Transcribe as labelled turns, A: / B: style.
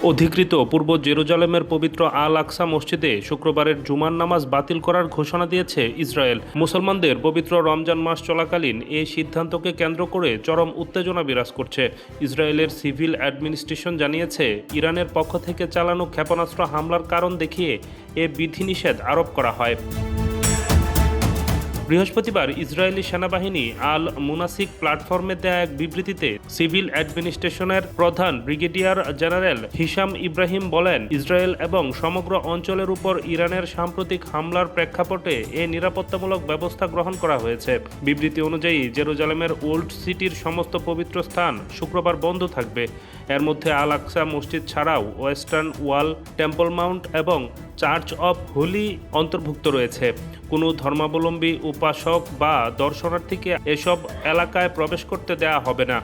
A: অধিকৃত পূর্ব জেরুজালেমের পবিত্র আল আকসা মসজিদে শুক্রবারের জুমার নামাজ বাতিল করার ঘোষণা দিয়েছে ইসরায়েল। মুসলমানদের পবিত্র রমজান মাস চলাকালীন এই সিদ্ধান্তকে কেন্দ্র করে চরম উত্তেজনা বিরাজ করছে। ইসরায়েলের সিভিল অ্যাডমিনিস্ট্রেশন জানিয়েছে, ইরানের পক্ষ থেকে চালানো ক্ষেপণাস্ত্র হামলার কারণ দেখিয়ে এ বিধিনিষেধ আরোপ করা হয়। বৃহস্পতিবার ইসরায়েলি সেনাবাহিনী আল মুনাসিক প্ল্যাটফর্মে দেয়া এক বিবৃতিতে সিভিল অ্যাডমিনিস্ট্রেশনের প্রধান ব্রিগেডিয়ার জেনারেল হিশাম ইব্রাহিম বলেন, ইসরায়েল এবং সমগ্র অঞ্চলের উপর ইরানের সাম্প্রতিক হামলার প্রেক্ষাপটে এ নিরাপত্তামূলক ব্যবস্থা গ্রহণ করা হয়েছে। বিবৃতি অনুযায়ী জেরুজালেমের ওল্ড সিটির সমস্ত পবিত্র স্থান শুক্রবার বন্ধ থাকবে। এর মধ্যে আল আকসা মসজিদ ছাড়াও ওয়েস্টার্ন ওয়াল, টেম্পল মাউন্ট এবং চার্চ অব হোলি অন্তর্ভুক্ত রয়েছে। কোনো ধর্মাবলম্বী, উপাসক বা দর্শনার্থীকে এসব এলাকায় প্রবেশ করতে দেয়া হবে না।